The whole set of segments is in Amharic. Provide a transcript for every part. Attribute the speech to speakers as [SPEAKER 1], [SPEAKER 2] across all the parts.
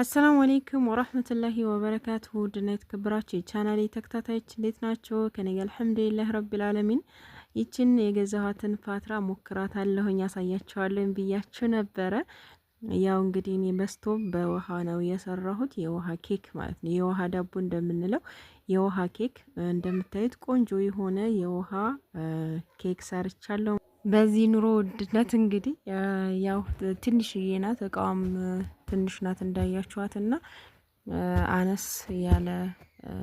[SPEAKER 1] አሰላሙ አለይኩም ወራህመቱላሂ ወበረካቱሁ ድና የተከበራችሁ የቻናሌ ተከታታዮች እንዴት ናቸው? ከኔ ጋር አልሐምዱሊላህ ረቢል ዓለሚን። ይችን የገዛኋትን ፓትራ ሞክራታለሁኝ ያሳያችኋለሁ ብያችሁ ነበረ። ያው እንግዲህ እኔ በስቶቭ በውሃ ነው የሰራሁት፣ የውሃ ኬክ ማለት ነው። የውሃ ዳቦ እንደምንለው የውሃ ኬክ እንደምታዩት ቆንጆ የሆነ የውሃ ኬክ ሰርቻለሁ። በዚህ ኑሮ ውድነት እንግዲህ ያው ትንሽዬ ናት፣ እቃዋም ትንሽ ናት እንዳያችኋትና አነስ ያለ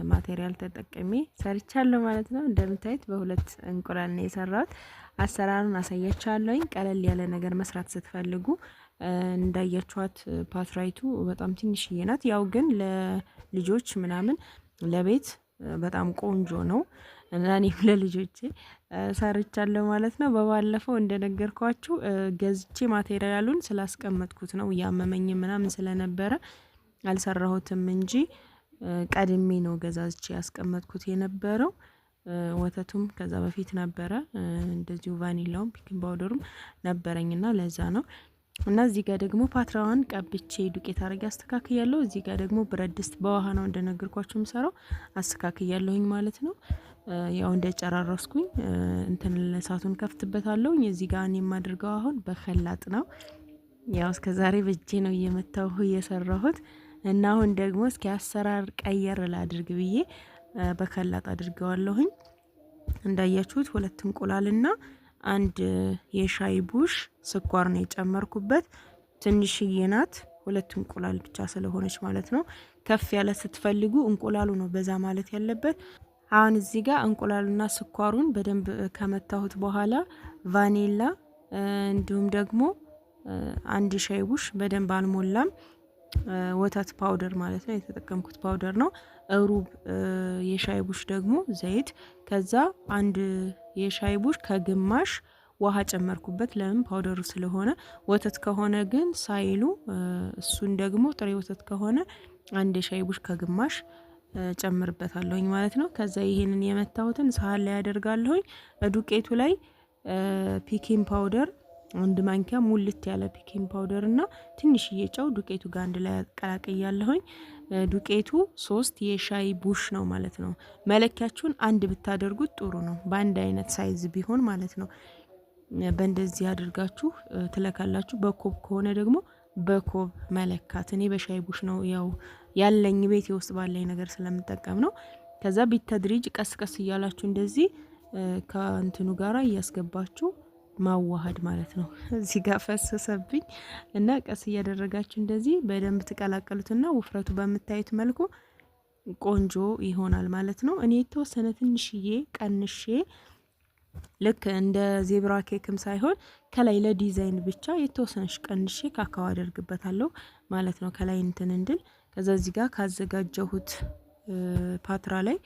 [SPEAKER 1] ማቴሪያል ተጠቅሜ ሰርቻለሁ ማለት ነው። እንደምታዩት በሁለት እንቁላል ነው የሰራሁት። አሰራሩን አሳያችኋለሁኝ። ቀለል ያለ ነገር መስራት ስትፈልጉ እንዳያችኋት ፓትራይቱ በጣም ትንሽዬ ናት። ያው ግን ለልጆች ምናምን ለቤት በጣም ቆንጆ ነው እና እኔም ለልጆቼ ሰርቻለሁ ማለት ነው። በባለፈው እንደነገርኳችሁ ገዝቼ ማቴሪያሉን ስላስቀመጥኩት ነው ያመመኝ ምናምን ስለነበረ አልሰራሁትም እንጂ ቀድሜ ነው ገዛዝቼ ያስቀመጥኩት የነበረው። ወተቱም ከዛ በፊት ነበረ፣ እንደዚሁ ቫኒላውም ፒኪንግ ፓውደሩም ነበረኝና ለዛ ነው። እና እዚህ ጋር ደግሞ ፓትራዋን ቀብቼ ዱቄት አድርጌ አስተካክያለሁ። እዚህ ጋር ደግሞ ብረት ድስት በውሃ ነው እንደነገርኳችሁ የምሰራው አስተካክያለሁኝ ማለት ነው። ያው እንደጨራረስኩኝ እንትን ለሳቱን ከፍትበታለሁ። እዚህ ጋር እኔ የማደርገው አሁን በከላጥ ነው። ያው እስከዛሬ በእጄ ነው እየመታሁ እየሰራሁት እና አሁን ደግሞ እስኪ አሰራር ቀየር ላድርግ ብዬ በከላጥ አድርገዋለሁኝ። እንዳያችሁት ሁለት እንቁላልና አንድ የሻይ ቡሽ ስኳር ነው የጨመርኩበት። ትንሽዬ ናት፣ ሁለት እንቁላል ብቻ ስለሆነች ማለት ነው። ከፍ ያለ ስትፈልጉ እንቁላሉ ነው በዛ ማለት ያለበት። አሁን እዚህ ጋር እንቁላሉና ስኳሩን በደንብ ከመታሁት በኋላ ቫኒላ እንዲሁም ደግሞ አንድ ሻይ ቡሽ በደንብ አልሞላም ወተት ፓውደር ማለት ነው የተጠቀምኩት ፓውደር ነው። ሩብ የሻይ ቡሽ ደግሞ ዘይት፣ ከዛ አንድ የሻይ ቡሽ ከግማሽ ውሃ ጨመርኩበት። ለምን ፓውደሩ ስለሆነ። ወተት ከሆነ ግን ሳይሉ እሱን ደግሞ ጥሬ ወተት ከሆነ አንድ የሻይ ቡሽ ከግማሽ ጨምርበታለሁኝ ማለት ነው። ከዛ ይሄንን የመታሁትን ሳህን ላይ ያደርጋለሁኝ። ዱቄቱ ላይ ፒኪንግ ፓውደር አንድ ማንኪያ ሙልት ያለ ፒኪንግ ፓውደር እና ትንሽዬ ጨው ዱቄቱ ጋር አንድ ላይ አቀላቅያለሁኝ። ዱቄቱ 3 የሻይ ቡሽ ነው ማለት ነው። መለኪያችሁን አንድ ብታደርጉት ጥሩ ነው፣ በአንድ አይነት ሳይዝ ቢሆን ማለት ነው። በእንደዚህ አድርጋችሁ ትለካላችሁ። በኮብ ከሆነ ደግሞ በኮብ መለካት። እኔ በሻይ ቡሽ ነው ያው ያለኝ ቤቴ ውስጥ ባለኝ ነገር ስለምጠቀም ነው። ከዛ ቢተድሪጅ ቀስ ቀስ እያላችሁ እንደዚህ ከእንትኑ ጋራ እያስገባችሁ ማዋሃድ ማለት ነው። እዚህ ጋር ፈሰሰብኝ እና ቀስ እያደረጋችሁ እንደዚህ በደንብ ትቀላቀሉትና ውፍረቱ በምታዩት መልኩ ቆንጆ ይሆናል ማለት ነው። እኔ የተወሰነ ትንሽዬ ቀንሼ ልክ እንደ ዜብራ ኬክም ሳይሆን ከላይ ለዲዛይን ብቻ የተወሰነሽ ቀንሼ ካካው አደርግበታለሁ ማለት ነው፣ ከላይ እንትን እንድል። ከዛ እዚህ ጋር ካዘጋጀሁት ፓትራ ላይ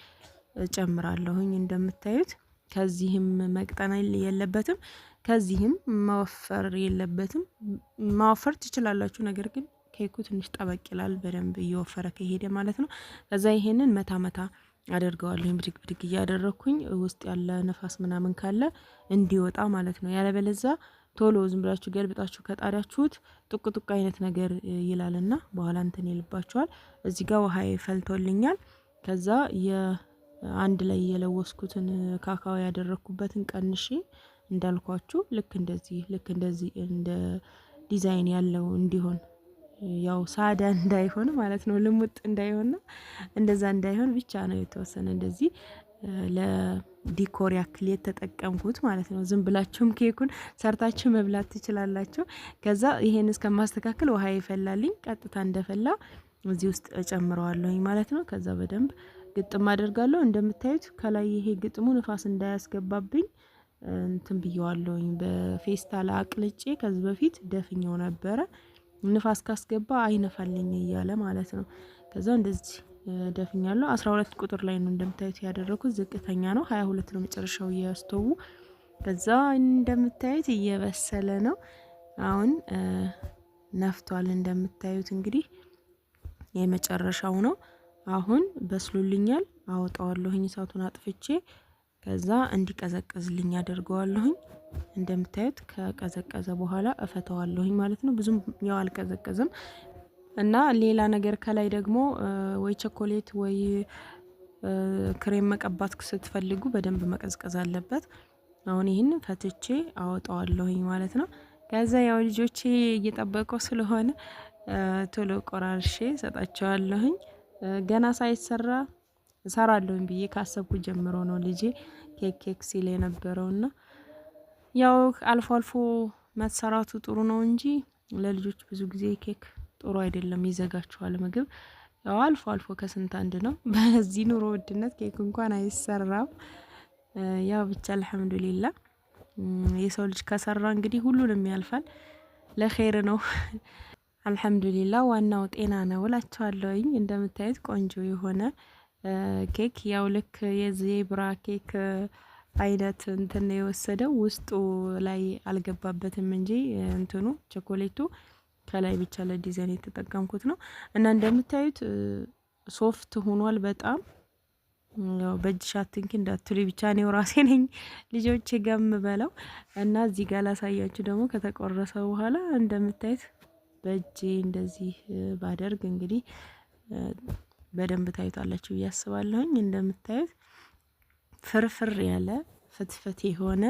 [SPEAKER 1] ጨምራለሁኝ እንደምታዩት። ከዚህም መቅጠን የለበትም፣ ከዚህም ማወፈር የለበትም። ማወፈር ትችላላችሁ፣ ነገር ግን ኬኩ ትንሽ ጠበቅ ይላል በደንብ እየወፈረ ከሄደ ማለት ነው። ከዛ ይሄንን መታ መታ አደርገዋለሁኝ ብድግ ብድግ እያደረኩኝ ውስጥ ያለ ነፋስ ምናምን ካለ እንዲወጣ ማለት ነው። ያለበለዛ ቶሎ ዝም ብላችሁ ገልብጣችሁ ከጣዳችሁት ጡቅ አይነት ነገር ይላልና በኋላ እንትን ይልባችኋል። እዚህ ጋር ውሃ ፈልቶልኛል። ከዛ አንድ ላይ የለወስኩትን ካካው ያደረኩበትን ቀንሼ እንዳልኳችሁ ልክ እንደዚህ እንደ ዲዛይን ያለው እንዲሆን፣ ያው ሳዳ እንዳይሆን ማለት ነው፣ ልሙጥ እንዳይሆንና እንደዛ እንዳይሆን ብቻ ነው የተወሰነ እንደዚህ ለዲኮር ያክል የተጠቀምኩት ማለት ነው። ዝም ብላችሁም ኬኩን ሰርታችሁ መብላት ትችላላችሁ። ከዛ ይሄን እስከማስተካከል ውሃ ይፈላልኝ። ቀጥታ እንደፈላ እዚህ ውስጥ እጨምረዋለሁኝ ማለት ነው። ከዛ በደንብ ግጥም አደርጋለሁ። እንደምታዩት ከላይ ይሄ ግጥሙ ንፋስ እንዳያስገባብኝ እንትን ብየዋለሁኝ በፌስታል አቅልጬ። ከዚህ በፊት ደፍኛው ነበረ፣ ንፋስ ካስገባ አይነፋልኝ እያለ ማለት ነው። ከዛ እንደዚህ ደፍኛለሁ። 12 ቁጥር ላይ ነው እንደምታዩት ያደረኩት፣ ዝቅተኛ ነው። 22 ነው መጨረሻው የስቶቡ። ከዛ እንደምታዩት እየበሰለ ነው። አሁን ነፍቷል እንደምታዩት እንግዲህ የመጨረሻው ነው። አሁን በስሎልኛል። አወጣዋለሁኝ እሳቱን አጥፍቼ። ከዛ እንዲቀዘቅዝልኝ አደርገዋለሁኝ። እንደምታዩት ከቀዘቀዘ በኋላ እፈተዋለሁኝ ማለት ነው። ብዙም ያው አልቀዘቀዘም። እና ሌላ ነገር ከላይ ደግሞ ወይ ቸኮሌት ወይ ክሬም መቀባት ስትፈልጉ በደንብ መቀዝቀዝ አለበት። አሁን ይህንን ፈትቼ አወጣዋለሁኝ ማለት ነው። ከዛ ያው ልጆቼ እየጠበቀው ስለሆነ ቶሎ ቆራርሼ ሰጣቸዋለሁኝ። ገና ሳይሰራ እሰራለሁኝ ብዬ ካሰብኩ ጀምሮ ነው ልጄ ኬክ ሲል የነበረውና ያው አልፎ አልፎ መሰራቱ ጥሩ ነው እንጂ ለልጆች ብዙ ጊዜ ኬክ ጥሩ አይደለም፣ ይዘጋቸዋል ምግብ። ያው አልፎ አልፎ ከስንት አንድ ነው። በዚህ ኑሮ ውድነት ኬክ እንኳን አይሰራም። ያው ብቻ አልሐምዱሊላህ የሰው ልጅ ከሰራ እንግዲህ ሁሉንም ያልፋል፣ ለኸይር ነው። አልሐምዱሊላህ ዋናው ጤና ነው እላቸዋለሁኝ። እንደምታዩት ቆንጆ የሆነ ኬክ ያው ልክ የዜብራ ኬክ አይነት እንትን ነው የወሰደው። ውስጡ ላይ አልገባበትም እንጂ እንትኑ ቸኮሌቱ ከላይ ብቻ ለዲዛይን የተጠቀምኩት ነው። እና እንደምታዩት ሶፍት ሆኗል በጣም። ያው በእጅ ሻትንኪ እንዳትሉ ብቻ ነው ራሴ ነኝ ልጆቼ ገም በለው እና እዚህ ጋር ላሳያችሁ ደግሞ ከተቆረሰ በኋላ እንደምታዩት በእጄ እንደዚህ ባደርግ እንግዲህ በደንብ ታዩታላችሁ ብዬ አስባለሁኝ። እንደምታዩት ፍርፍር ያለ ፍትፍት የሆነ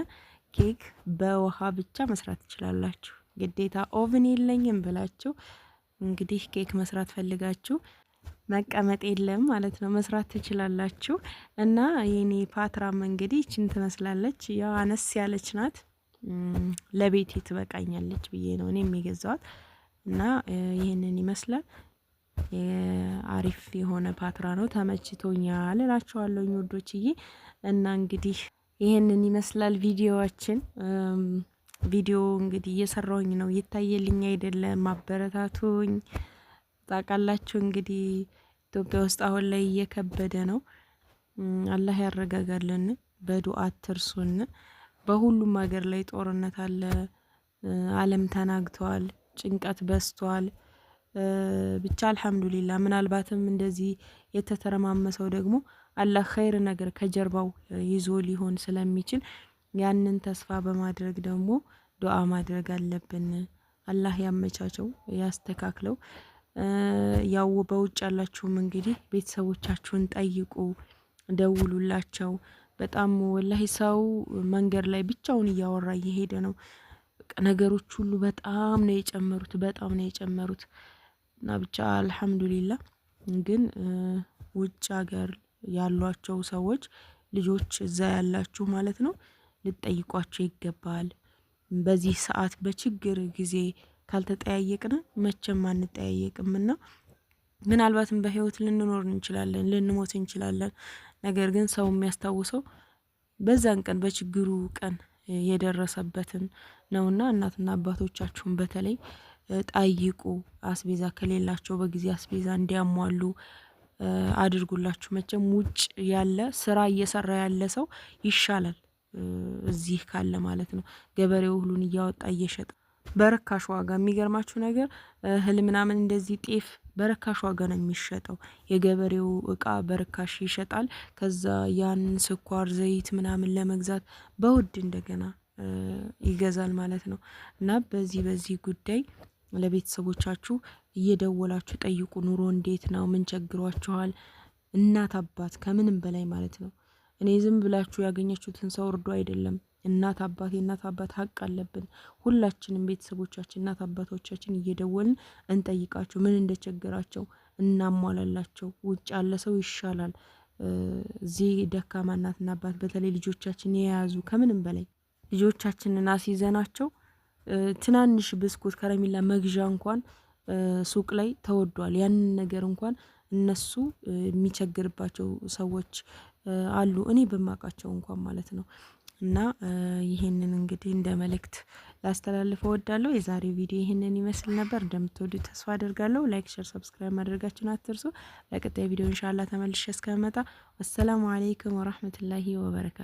[SPEAKER 1] ኬክ በውሃ ብቻ መስራት ትችላላችሁ። ግዴታ ኦቭን የለኝም ብላችሁ እንግዲህ ኬክ መስራት ፈልጋችሁ መቀመጥ የለም ማለት ነው፣ መስራት ትችላላችሁ። እና የኔ ፓትራም እንግዲህ ይችን ትመስላለች። ያው አነስ ያለች ናት፣ ለቤቴ ትበቃኛለች ብዬ ነው እኔ የገዛዋት። እና ይህንን ይመስላል። አሪፍ የሆነ ፓትራ ነው፣ ተመችቶኛል እላችኋለሁ ውዶችዬ። እና እንግዲህ ይህንን ይመስላል ቪዲዮዋችን። ቪዲዮ እንግዲህ እየሰራሁኝ ነው፣ እየታየልኝ አይደለም፣ ማበረታቱኝ። ታውቃላችሁ እንግዲህ ኢትዮጵያ ውስጥ አሁን ላይ እየከበደ ነው። አላህ ያረጋጋልን፣ በዱዓ አትርሱን። በሁሉም ሀገር ላይ ጦርነት አለ፣ ዓለም ተናግተዋል፣ ጭንቀት በዝቷል። ብቻ አልሐምዱሊላህ። ምናልባትም እንደዚህ የተተረማመሰው ደግሞ አላህ ኸይር ነገር ከጀርባው ይዞ ሊሆን ስለሚችል ያንን ተስፋ በማድረግ ደግሞ ዱዓ ማድረግ አለብን። አላህ ያመቻቸው፣ ያስተካክለው። ያው በውጭ ያላችሁም እንግዲህ ቤተሰቦቻችሁን ጠይቁ፣ ደውሉላቸው። በጣም ወላሂ ሰው መንገድ ላይ ብቻውን እያወራ እየሄደ ነው። ነገሮች ሁሉ በጣም ነው የጨመሩት እና ብቻ አልሐምዱሊላህ። ግን ውጭ ሀገር ያሏቸው ሰዎች ልጆች እዛ ያላችሁ ማለት ነው ልትጠይቋቸው ይገባል። በዚህ ሰዓት በችግር ጊዜ ካልተጠያየቅን መቼም አንጠያየቅምና ምናልባትም በህይወት ልንኖር እንችላለን፣ ልንሞት እንችላለን። ነገር ግን ሰው የሚያስታውሰው በዛን ቀን በችግሩ ቀን የደረሰበትን ነውና እናትና አባቶቻችሁን በተለይ ጠይቁ። አስቤዛ ከሌላቸው በጊዜ አስቤዛ እንዲያሟሉ አድርጉላችሁ። መቼም ውጭ ያለ ስራ እየሰራ ያለ ሰው ይሻላል እዚህ ካለ ማለት ነው። ገበሬው ሁሉን እያወጣ እየሸጠ በርካሽ ዋጋ። የሚገርማችሁ ነገር እህል ምናምን እንደዚህ ጤፍ በርካሽ ዋጋ ነው የሚሸጠው። የገበሬው እቃ በርካሽ ይሸጣል። ከዛ ያን ስኳር፣ ዘይት ምናምን ለመግዛት በውድ እንደገና ይገዛል ማለት ነው። እና በዚህ ጉዳይ ለቤተሰቦቻችሁ እየደወላችሁ ጠይቁ። ኑሮ እንዴት ነው? ምን ቸግሯችኋል? እናት አባት ከምንም በላይ ማለት ነው። እኔ ዝም ብላችሁ ያገኘችሁትን ሰው እርዱ አይደለም። እናት አባት የእናት አባት ሀቅ አለብን። ሁላችንም ቤተሰቦቻችን እናት አባቶቻችን እየደወልን እንጠይቃቸው፣ ምን እንደቸገራቸው እናሟላላቸው። ውጭ ያለ ሰው ይሻላል። እዚህ ደካማ እናትና አባት በተለይ ልጆቻችን የያዙ ከምንም በላይ ልጆቻችንን አስይዘናቸው ትናንሽ ብስኩት ከረሜላ መግዣ እንኳን ሱቅ ላይ ተወዷል። ያንን ነገር እንኳን እነሱ የሚቸግርባቸው ሰዎች አሉ፣ እኔ በማውቃቸው እንኳን ማለት ነው። እና ይሄንን እንግዲህ እንደ መልእክት ላስተላልፈ እወዳለሁ። የዛሬ ቪዲዮ ይሄንን ይመስል ነበር። እንደምትወዱ ተስፋ አደርጋለሁ። ላይክ፣ ሼር፣ ሰብስክራይብ ማድረጋችሁን አትርሱ። በቀጣይ ቪዲዮ ኢንሻአላህ ተመልሼ እስከመጣ ወሰላሙ አለይኩም ወራህመቱላሂ ወበረካቱ።